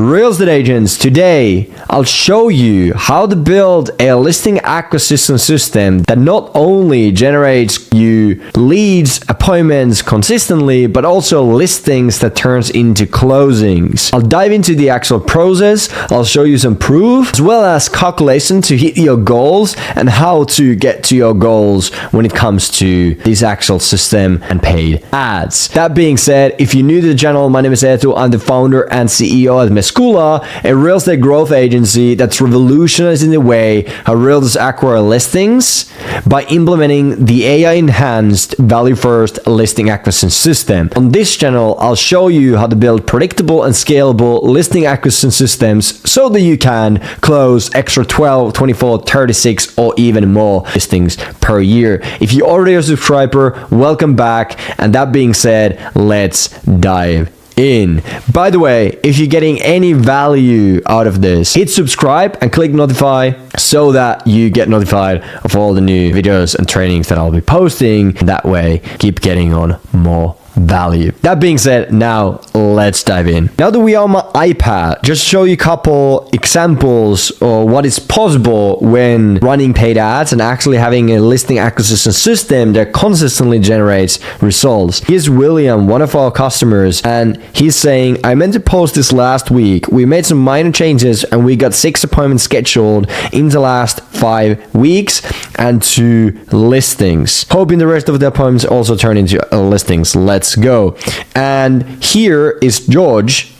Real estate agents, today I'll show you how to build a listing acquisition system that not only generates you leads, appointments consistently, but also listings that turns into closings. I'll dive into the actual process, I'll show you some proof, as well as calculation to hit your goals and how to get to your goals when it comes to this actual system and paid ads. That being said, if you're new to the channel, my name is Eetu. I'm the founder and CEO at Mescula, a real estate growth agency that's revolutionizing the way how realtors acquire listings by implementing the AI-enhanced value-first listing acquisition system. On this channel, I'll show you how to build predictable and scalable listing acquisition systems so that you can close extra 12, 24, 36, or even more listings per year. If you're already a subscriber, welcome back. And that being said, let's dive in. By the way, if you're getting any value out of this, hit subscribe and click notify so that you get notified of all the new videos and trainings that I'll be posting. That way, keep getting on more value. That being said, now let's dive in. Now that we are on my iPad, just show you a couple examples of what is possible when running paid ads and actually having a listing acquisition system that consistently generates results. Here's William, one of our customers, and he's saying, I meant to post this last week. We made some minor changes and we got 6 appointments scheduled in the last 5 weeks and 2 listings. Hoping the rest of the appointments also turn into listings. Let's go. And here is George.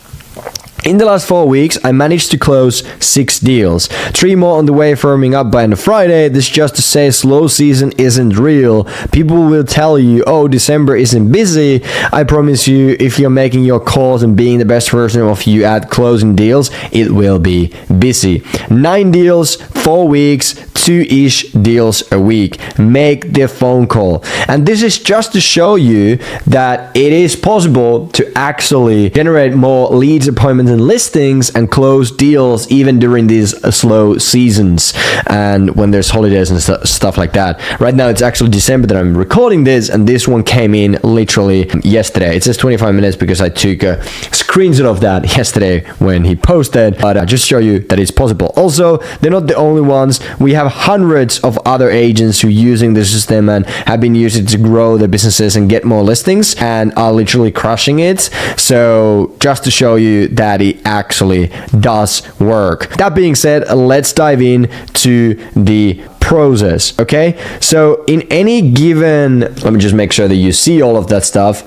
In the last 4 weeks, I managed to close 6 deals. 3 more on the way, firming up by end of Friday. This just to say slow season isn't real. People will tell you, oh, December isn't busy. I promise you, if you're making your calls and being the best version of you at closing deals, it will be busy. 9 deals, 4 weeks, 2-ish deals a week. Make the phone call. And this is just to show you that it is possible to actually generate more leads, appointments, and listings and close deals even during these slow seasons and when there's holidays and stuff like that. Right now it's actually December that I'm recording this, and this one came in literally yesterday. It says 25 minutes because I took a screenshot of that yesterday when he posted, but I just show you that it's possible. Also, they're not the only ones. We have hundreds of other agents who are using the system and have been using it to grow their businesses and get more listings and are literally crushing it. So just to show you that it actually does work. That being said, let's dive in to the process. Okay, so in any given, let me just make sure that you see all of that stuff.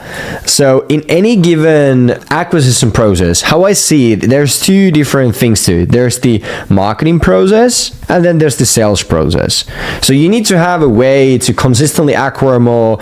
So in any given acquisition process, how I see it, there's 2 different things to it. There's the marketing process and then there's the sales process. So you need to have a way to consistently acquire more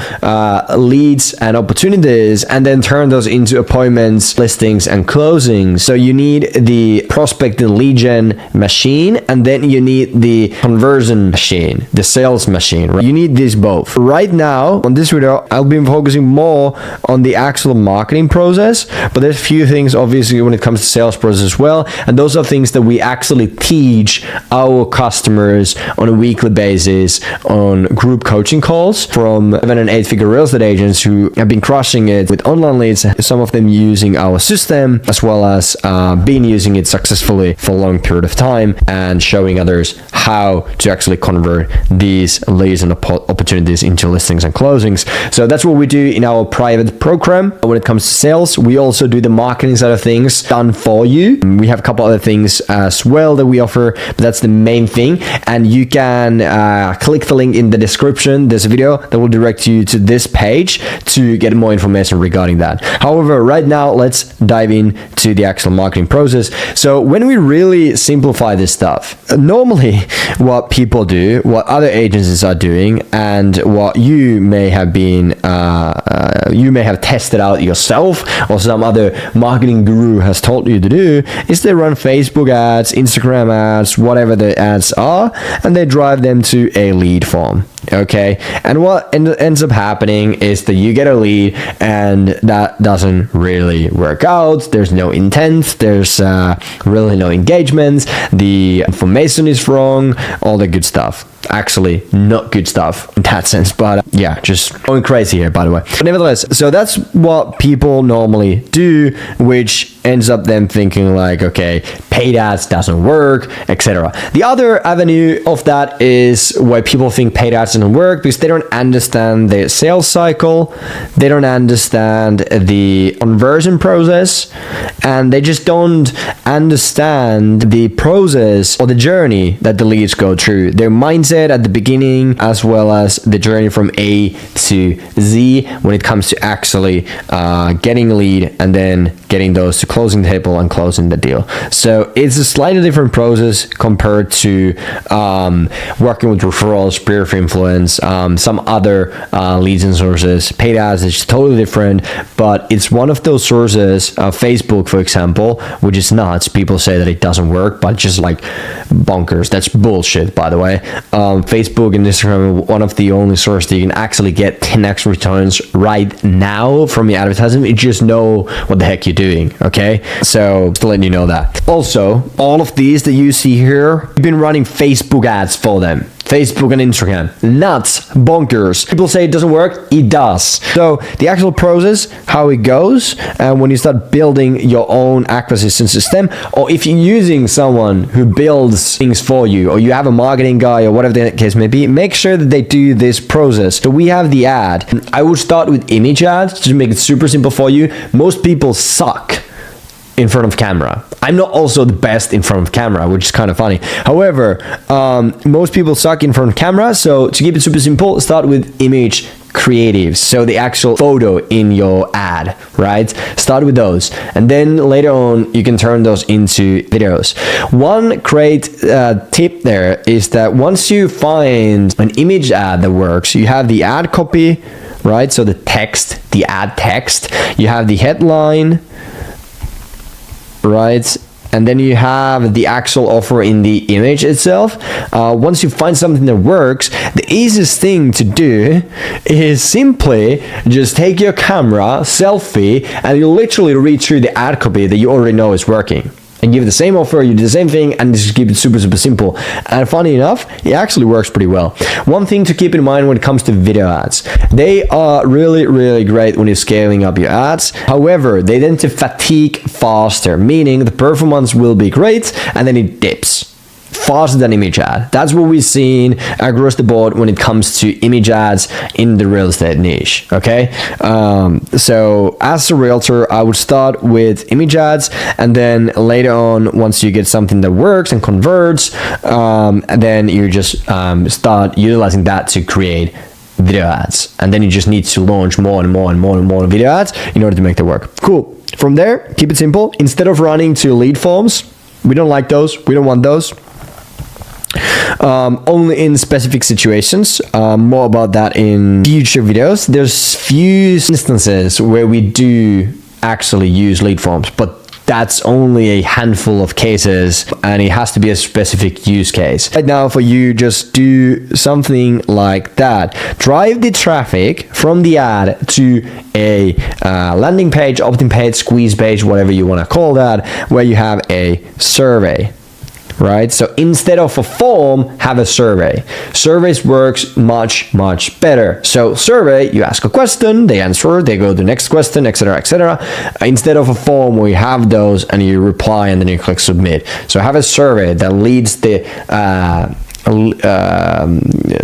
leads and opportunities and then turn those into appointments, listings, and closings. So you need the prospect and lead gen machine, and then you need the conversion machine, the sales machine, right? You need these both. Right now on this video, I'll be focusing more on the actual marketing process, but there's a few things obviously when it comes to sales process as well, and those are things that we actually teach our customers on a weekly basis on group coaching calls from 7 and 8 figure real estate agents who have been crushing it with online leads, some of them using our system as well as been using it successfully for a long period of time and showing others how to actually convert these leads and opportunities into listings and closings. So that's what we do in our private program. When it comes to sales, we also do the marketing side of things done for you. We have a couple other things as well that we offer, but that's the main thing. And you can click the link in the description. There's a video that will direct you to this page to get more information regarding that. However, right now, let's dive into the actual marketing process. So when we really simplify this stuff, normally what people do, what other agencies are doing, and what you may have been you may have tested out yourself or some other marketing guru has told you to do, is they run Facebook ads, Instagram ads, whatever the ads are, and they drive them to a lead form. Okay, and what ends up happening is that you get a lead and that doesn't really work out. There's no intent, there's really no engagements, the information is wrong, all the good stuff. Actually, not good stuff in that sense, but yeah, just going crazy here, by the way. But nevertheless, so that's what people normally do, which ends up them thinking like, okay, paid ads doesn't work, etc. The other avenue of that is where people think paid ads doesn't work because they don't understand the sales cycle, they don't understand the conversion process, and they just don't understand the process or the journey that the leads go through. Their mindset at the beginning, as well as the journey from A to Z when it comes to actually getting a lead and then getting those to closing the table and closing the deal. So it's a slightly different process compared to working with referrals, peer of influence, some other leads and sources. Paid ads is totally different, but it's one of those sources. Facebook, for example, which is nuts. People say that it doesn't work, but just like bonkers. That's bullshit, by the way. Facebook and Instagram are one of the only sources that you can actually get 10x returns right now from your advertisement. You just know what the heck you're doing, okay? So just letting you know that. Also, all of these that you see here, you've been running Facebook ads for them. Facebook and Instagram. Nuts, bonkers. People say it doesn't work, it does. So the actual process, how it goes, when you start building your own acquisition system, or if you're using someone who builds things for you, or you have a marketing guy, or whatever the case may be, make sure that they do this process. So we have the ad. I would start with image ads to make it super simple for you. Most people suck in front of camera. I'm not also the best in front of camera, which is kind of funny. However, most people suck in front of camera, so to keep it super simple, start with image creatives, so the actual photo in your ad, right? Start with those, and then later on you can turn those into videos. One great tip there is that once you find an image ad that works, you have the ad copy, right? So the text, the ad text, you have the headline, right? And then you have the actual offer in the image itself. Once you find something that works, the easiest thing to do is simply just take your camera, selfie, and you literally read through the ad copy that you already know is working. And give the same offer, you do the same thing, and just keep it super simple. And funny enough, it actually works pretty well. One thing to keep in mind when it comes to video ads, they are really great when you're scaling up your ads. However, they tend to fatigue faster, meaning the performance will be great and then it dips faster than image ad. That's what we've seen across the board when it comes to image ads in the real estate niche, okay? So as a realtor, I would start with image ads, and then later on, once you get something that works and converts, and then you just start utilizing that to create video ads, and then you just need to launch more and more video ads in order to make that work. Cool. From there, keep it simple. Instead of running to lead forms, we don't like those, we don't want those. Only in specific situations. More about that in future videos. There's few instances where we do actually use lead forms, but that's only a handful of cases, and it has to be a specific use case. Right now, for you, just do something like that. Drive the traffic from the ad to a landing page, opt-in page, squeeze page, whatever you want to call that, where you have a survey. Right? So instead of a form, have a survey. Surveys works much better. So survey, you ask a question, they answer, they go to the next question, etc. Instead of a form where you have those and you reply and then you click submit. So have a survey that leads the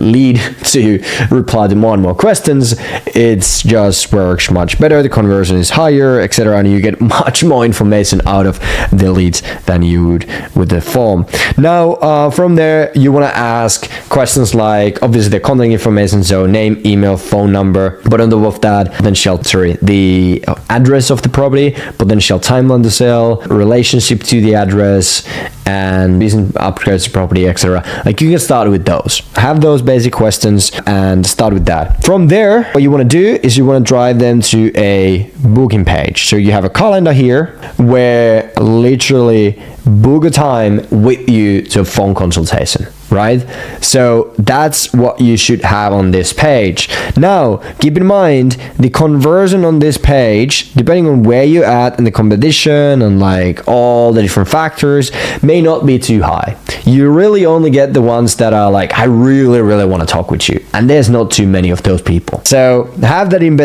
lead to reply to more and more questions. It just works much better, the conversion is higher, etc., and you get much more information out of the leads than you would with the form. Now from there, you want to ask questions like obviously the contact information, so name, email, phone number, but on top of that, potential the address of the property, potential timeline to sell, relationship to the address, and recent upgrades to property, etc. Like, you can start with those. Have those basic questions and start with that. From there, what you want to do is you want to drive them to a booking page. So you have a calendar here where literally book a time with you to a phone consultation. right? So that's what you should have on this page. Now, keep in mind, the conversion on this page, depending on where you're at and the competition and like all the different factors, may not be too high. You really only get the ones that are like, I really want to talk with you, and there's not too many of those people. So have that in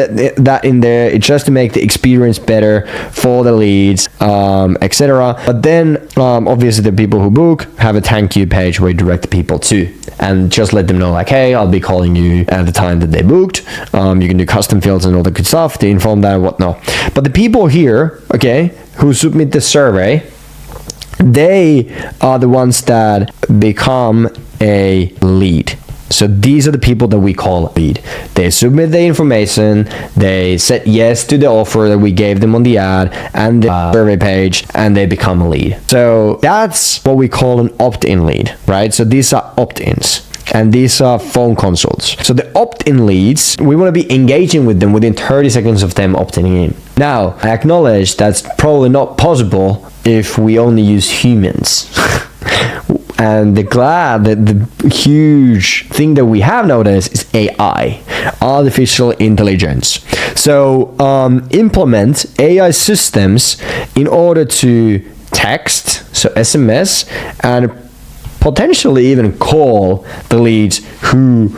there. It's just to make the experience better for the leads, etc. But then obviously the people who book have a thank you page where you direct the people to, and just let them know like, hey, I'll be calling you at the time that they booked. You can do custom fields and all the good stuff to inform that and whatnot. But the people here, okay, who submit the survey, they are the ones that become a lead. So these are the people that we call lead. They submit the information, they said yes to the offer that we gave them on the ad and the survey page, and they become a lead. So that's what we call an opt-in lead, right? So these are opt-ins. And these are phone consults. So the opt-in leads, we want to be engaging with them within 30 seconds of them opting in. Now, I acknowledge that's probably not possible if we only use humans. And the huge thing that we have nowadays is AI, artificial intelligence. So implement AI systems in order to text, so SMS, and potentially even call the leads who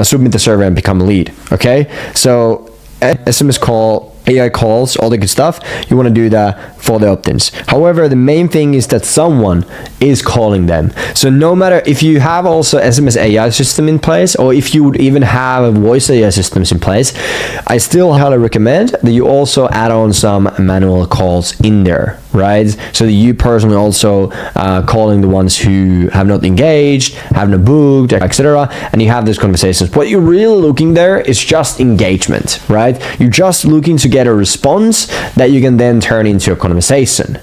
submit the survey and become a lead. Okay, so SMS call, AI calls, all the good stuff, you want to do that for the opt-ins. However, the main thing is that someone is calling them. So no matter if you have also SMS AI system in place, or if you would even have a voice AI systems in place, I still highly recommend that you also add on some manual calls in there, right? So that you personally also calling the ones who have not engaged, have not booked, etc. And you have those conversations. What you're really looking there is just engagement, right? You're just looking to get a response that you can then turn into a conversation.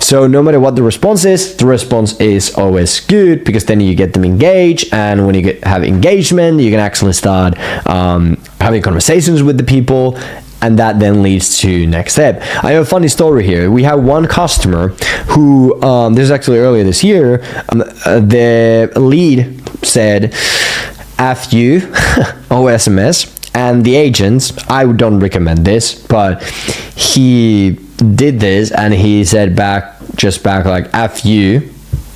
So no matter what the response is always good, because then you get them engaged, and when you have engagement, you can actually start having conversations with the people, and that then leads to next step. I have a funny story here. We have one customer who, this is actually earlier this year, the lead said, F you, or SMS, and the agent, I don't recommend this, but he did this and he said back like F you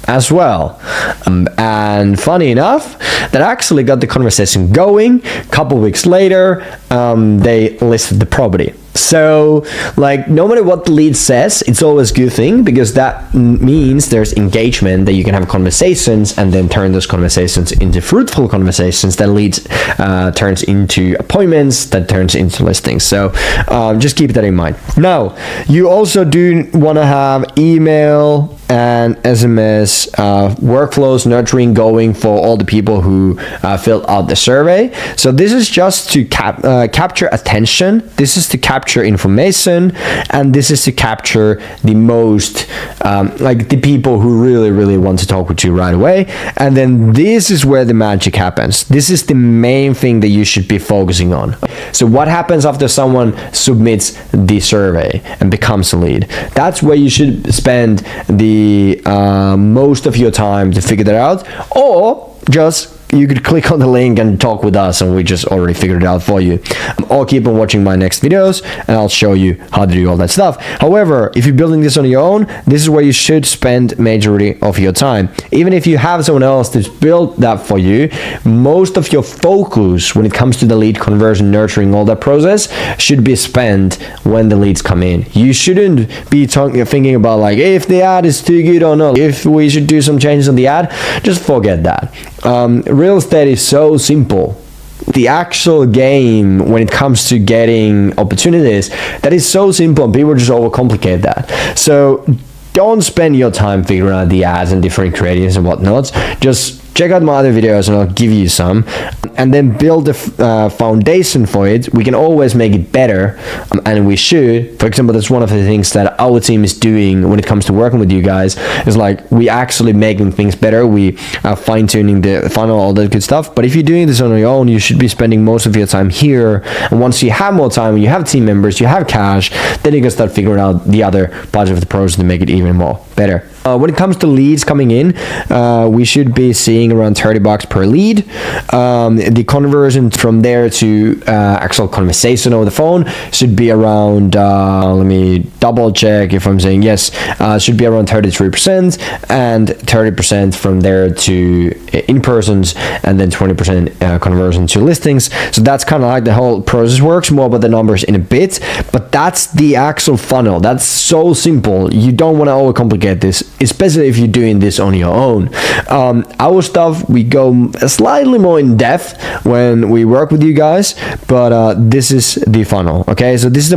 as well. And funny enough, that actually got the conversation going. A couple weeks later, they listed the property. So like no matter what the lead says, it's always a good thing, because that means there's engagement, that you can have conversations and then turn those conversations into fruitful conversations that leads turns into appointments, that turns into listings. So just keep that in mind. Now, you also do want to have email and SMS workflows nurturing going for all the people who filled out the survey. So this is just to capture attention, this is to capture information, and this is to capture the most like the people who really want to talk with you right away. And then this is where the magic happens. This is the main thing that you should be focusing on. So what happens after someone submits the survey and becomes a lead? That's where you should spend the most of your time to figure that out, or just you could click on the link and talk with us, and we just already figured it out for you. Or keep on watching my next videos and I'll show you how to do all that stuff. However, if you're building this on your own, this is where you should spend majority of your time. Even if you have someone else to build that for you, most of your focus when it comes to the lead conversion, nurturing, all that process should be spent when the leads come in. You shouldn't be thinking about like if the ad is too good or not, if we should do some changes on the ad. Just forget that. Real estate is so simple. The actual game when it comes to getting opportunities, that is so simple, and people just overcomplicate that. So don't spend your time figuring out the ads and different creatives and whatnot. Just check out my other videos and I'll give you some, and then build the foundation for it. We can always make it better, and we should. For example, that's one of the things that our team is doing when it comes to working with you guys, is like we actually making things better. We are fine-tuning the funnel, all that good stuff. But if you're doing this on your own, you should be spending most of your time here, and once you have more time, you have team members, you have cash, then you can start figuring out the other parts of the process to make it even more better. When it comes to leads coming in, we should be seeing around $30 per lead. The conversion from there to actual conversation over the phone should be around, let me double check if I'm saying yes, should be around 33%, and 30% from there to in-persons, and then 20% conversion to listings. So that's kind of like the whole process works. More about the numbers in a bit, but that's the actual funnel. That's so simple. You don't want to overcomplicate this, especially if you're doing this on your own. Our stuff, we go slightly more in depth when we work with you guys, but this is the funnel. Okay, so this is the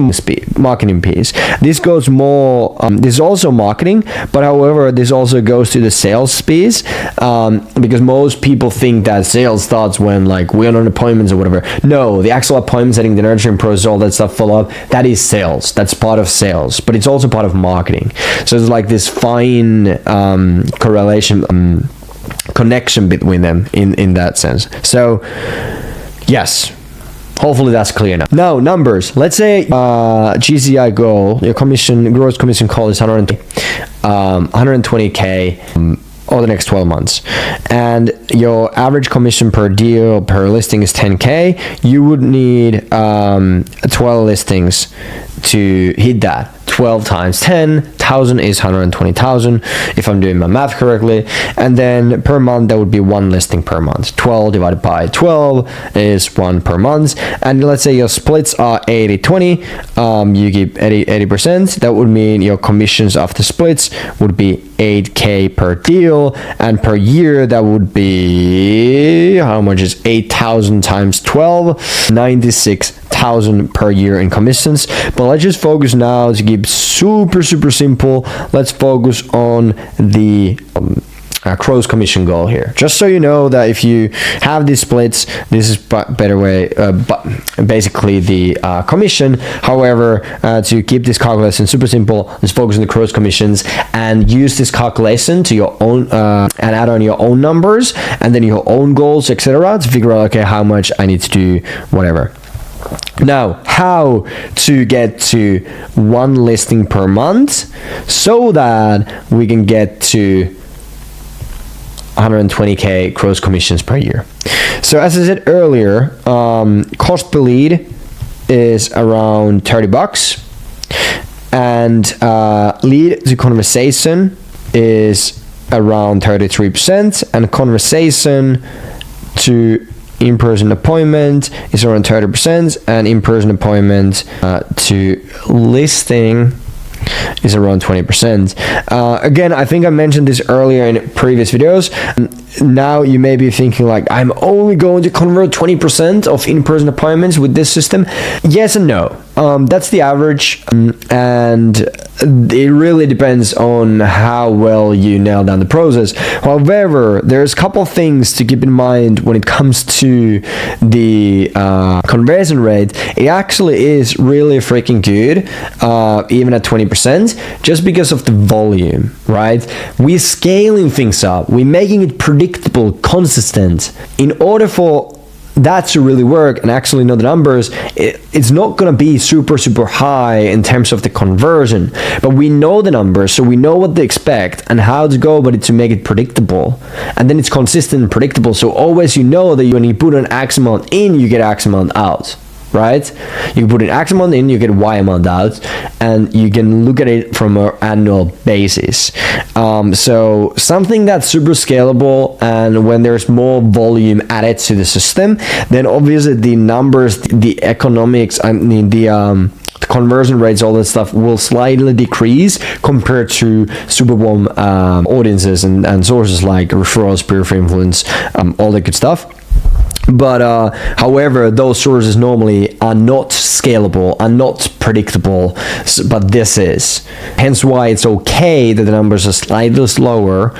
marketing piece. This goes more, this is also marketing, but however, this also goes to the sales piece, because most people think that sales starts when like we're on appointments or whatever. No, the actual appointment setting, the nurturing process, all that stuff, follow up, that is sales. That's part of sales, but it's also part of marketing. So it's like this fine correlation, connection between them in that sense. So yes, hopefully that's clear now. Now numbers. Let's say GCI goal, your gross commission call is 120k over the next 12 months, and your average commission per deal per listing is 10k. You would need 12 listings to hit that. 12 times 10,000 is 120,000 if I'm doing my math correctly, and then per month that would be one listing per month. 12 divided by 12 is one per month, and let's say your splits are 80-20, you give 80%. That would mean your commissions after splits would be 8k per deal, and per year that would be, how much is 8,000 times 12? 96,000 per year in commissions. But let's just focus now to keep super simple. Let's focus on the gross commission goal here, just so you know that if you have these splits, this is better way, but basically the commission. However, to keep this calculation super simple, let's focus on the gross commissions and use this calculation to your own and add on your own numbers and then your own goals, etc., to figure out, okay, how much I need to do whatever. Now, how to get to one listing per month so that we can get to 120k gross commissions per year. So as I said earlier, cost per lead is around $30, and lead to conversation is around 33%, and conversation to in-person appointment is around 30%, and in-person appointment to listing is around 20%. Again, I think I mentioned this earlier in previous videos. Now you may be thinking like, I'm only going to convert 20% of in-person appointments with this system. Yes and no. That's the average, and it really depends on how well you nail down the process. However, there's a couple of things to keep in mind when it comes to the conversion rate. It actually is really freaking good, even at 20%, just because of the volume, right? We're scaling things up. We're making it predictable, consistent. In order for that to really work and actually know the numbers, it's not going to be super high in terms of the conversion, but we know the numbers, so we know what to expect and how to go about it to make it predictable, and then it's consistent and predictable. So always you know that when you put an X amount in, you get X amount out, right? You put an X amount in, you get Y amount out, and you can look at it from an annual basis. So something that's super scalable, and when there's more volume added to the system, then obviously the numbers, the economics, I mean the conversion rates, all that stuff will slightly decrease compared to super warm audiences and sources like referrals, peer influence, all that good stuff. But however, those sources normally are not scalable, are not predictable, but this is. Hence why it's okay that the numbers are slightly lower,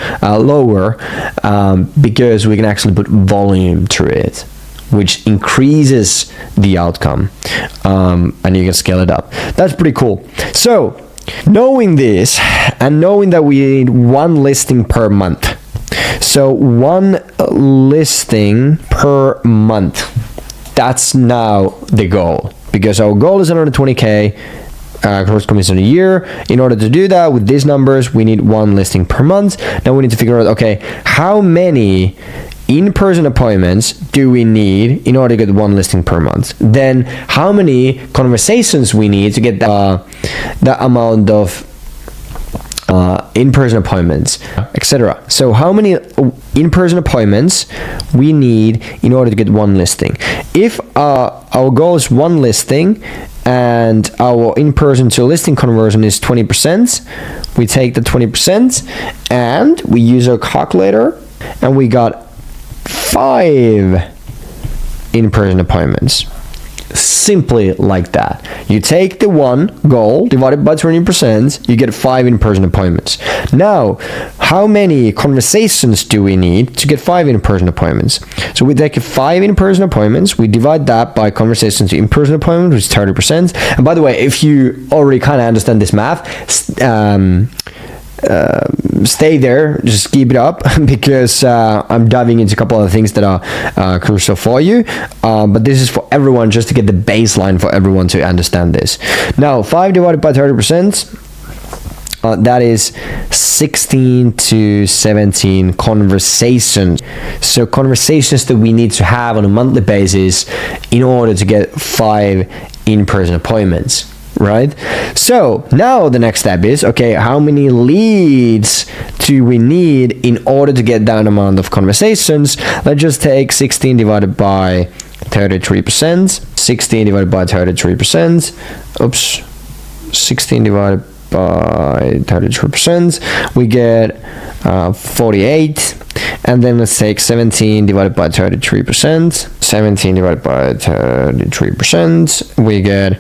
because we can actually put volume to it, which increases the outcome, and you can scale it up. That's pretty cool. So, knowing this, and knowing that we need one listing per month, so one listing per month, that's now the goal, because our goal is 120k gross commission a year. In order to do that with these numbers, we need one listing per month. Now we need to figure out, okay, how many in-person appointments do we need in order to get one listing per month? Then how many conversations we need to get that amount of in-person appointments, etc. So how many in-person appointments we need in order to get one listing? If our goal is one listing and our in-person to listing conversion is 20%, we take the 20% and we use our calculator, and we got 5 in-person appointments. Simply like that. You take the one goal divided by 20%, you get 5 in-person appointments. Now, how many conversations do we need to get 5 in-person appointments? So we take 5 in-person appointments, we divide that by conversations to in-person appointments, which is 30%. And by the way, if you already kind of understand this math, stay there, just keep it up, because I'm diving into a couple of things that are crucial for you, but this is for everyone, just to get the baseline for everyone to understand this. Now 5 divided by 30%, that is 16 to 17 conversations. So conversations that we need to have on a monthly basis in order to get 5 in-person appointments. Right? So now the next step is, okay, how many leads do we need in order to get that amount of conversations? Let's just take 16 divided by 33%. 16 divided by 33%. Oops. 16 divided by 33%. We get 48. And then let's take 17 divided by 33%. 17 divided by 33%. We get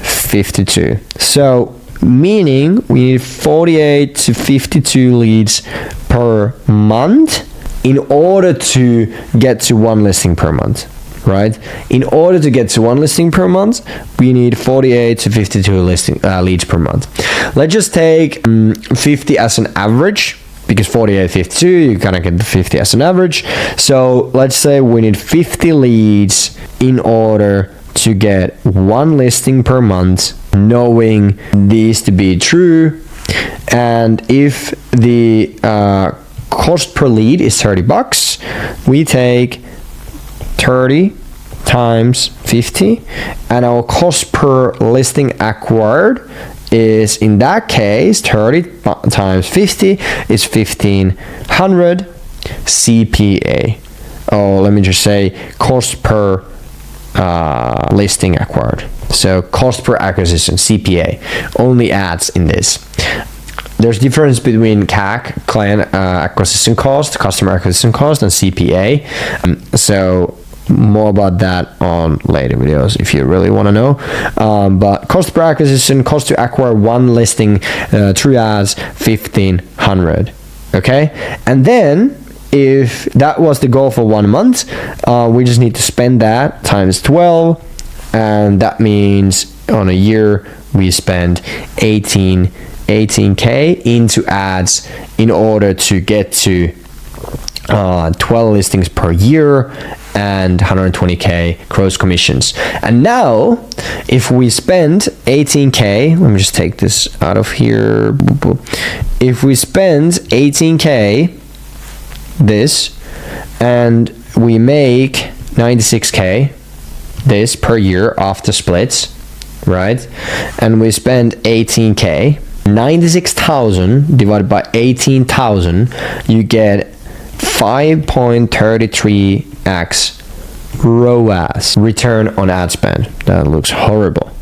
52. So meaning we need 48 to 52 leads per month in order to get to one listing per month, right? In order to get to one listing per month, we need 48 to 52 leads per month. Let's just take 50 as an average, because 48, 52, you kind of get the 50 as an average. So let's say we need 50 leads in order to get one listing per month, knowing these to be true. And if the cost per lead is $30, we take 30 times 50, and our cost per listing acquired is, in that case, 30 times 50 is 1,500 CPA. Oh, let me just say cost per listing acquired. So cost per acquisition, CPA, only adds in this. There's difference between CAC, client acquisition cost, customer acquisition cost, and CPA. So more about that on later videos if you really want to know. But cost per acquisition, cost to acquire one listing through ads, 1,500. Okay, and then if that was the goal for 1 month, we just need to spend that times 12, and that means on a year we spend 18k into ads in order to get to 12 listings per year and 120k gross commissions. And now if we spend 18k, let me just take this out of here. If we spend 18k this, and we make 96k this per year after splits, right? And we spend 18k, 96,000 divided by 18,000, you get 5.33x ROAS, return on ad spend. That looks horrible.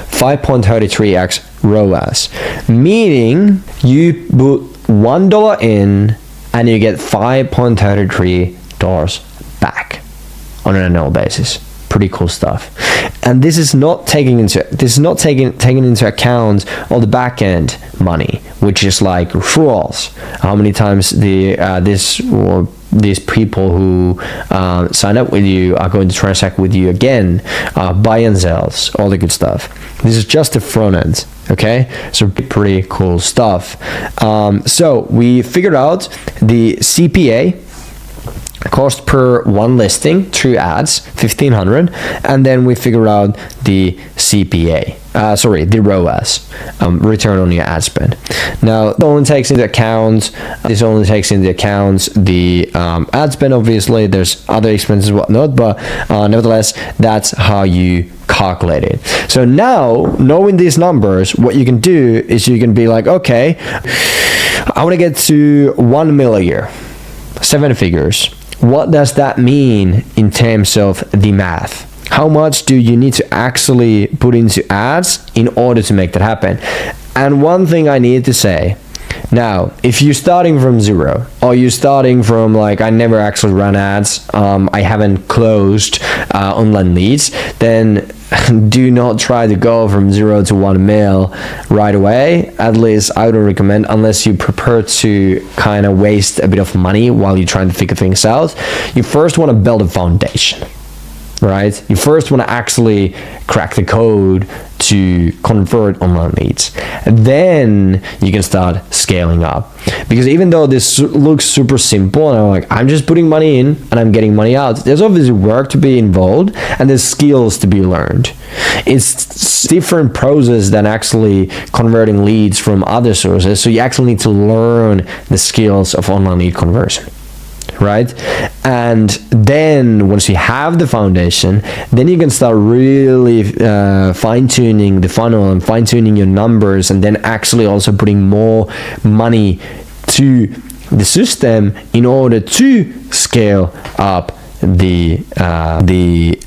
5.33x ROAS, meaning you put $1 in and you get $5.33 back. on an annual basis. Pretty cool stuff. And this is not taking into account all the back end money, which is like referrals. How many times these people who sign up with you are going to transact with you again, buy and sells, all the good stuff. This is just the front end. Okay, so pretty cool stuff. So we figured out the CPA, cost per one listing through ads, 1,500, and then we figure out the CPA, the ROAS, return on your ad spend. Now, this only takes into account the ad spend. Obviously, there's other expenses, whatnot, but nevertheless, that's how you calculate it. So now, knowing these numbers, what you can do is you can be like, okay, I want to get to 1 million a year, 7 figures. What does that mean in terms of the math? How much do you need to actually put into ads in order to make that happen? And one thing I need to say, now, if you're starting from zero, or you're starting from like, I never actually run ads, I haven't closed online leads, then do not try to go from 0 to 1 mil right away. At least I don't recommend, unless you prepare to kind of waste a bit of money while you're trying to figure things out. You first want to build a foundation, right? You first want to actually crack the code to convert online leads. And then you can start scaling up. Because even though this looks super simple, and I'm just putting money in and I'm getting money out, there's obviously work to be involved and there's skills to be learned. It's different process than actually converting leads from other sources. So you actually need to learn the skills of online lead conversion. Right? And then once you have the foundation, then you can start really fine-tuning the funnel and fine-tuning your numbers, and then actually also putting more money to the system in order to scale up the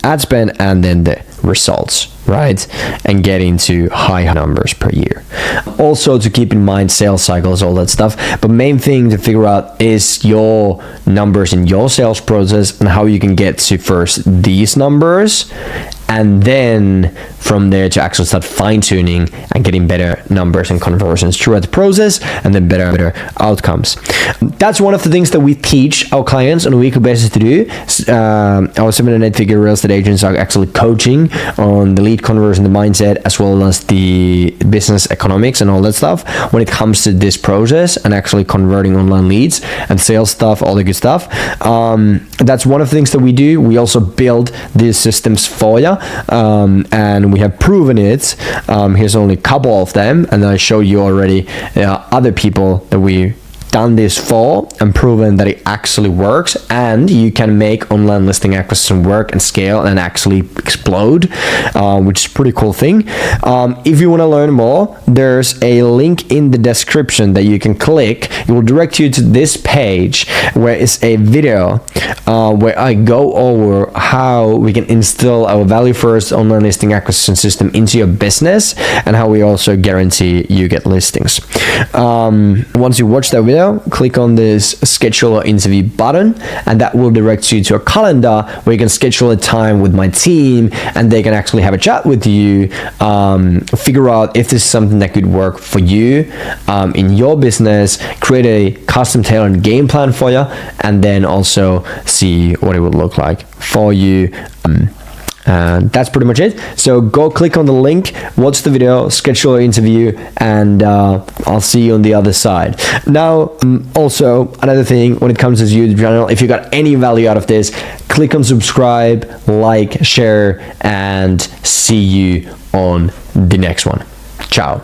ad spend and then the results, right? And get into high numbers per year. Also to keep in mind sales cycles, all that stuff, but main thing to figure out is your numbers in your sales process and how you can get to first these numbers, and then from there to actually start fine-tuning and getting better numbers and conversions throughout the process, and then better outcomes. That's one of the things that we teach our clients on a weekly basis to do. Our 7 and 8 figure real estate agents are actually coaching on the lead conversion, the mindset, as well as the business economics and all that stuff when it comes to this process and actually converting online leads and sales stuff, all the good stuff. That's one of the things that we do. We also build these systems for you, and we have proven it. Here's only a couple of them, and I show you already other people that we done this for and proven that it actually works, and you can make online listing acquisition work and scale and actually explode, which is a pretty cool thing. If you want to learn more, there's a link in the description that you can click. It will direct you to this page where it's a video where I go over how we can install our value first online listing acquisition system into your business, and how we also guarantee you get listings. Once you watch that video, click on this schedule or interview button, and that will direct you to a calendar where you can schedule a time with my team, and they can actually have a chat with you, figure out if this is something that could work for you in your business, create a custom tailored game plan for you, and then also see what it would look like for you. That's pretty much it. So go click on the link, watch the video, schedule an interview, and I'll see you on the other side. Now, also another thing when it comes to this YouTube channel, if you got any value out of this, click on subscribe, like, share, and see you on the next one. Ciao.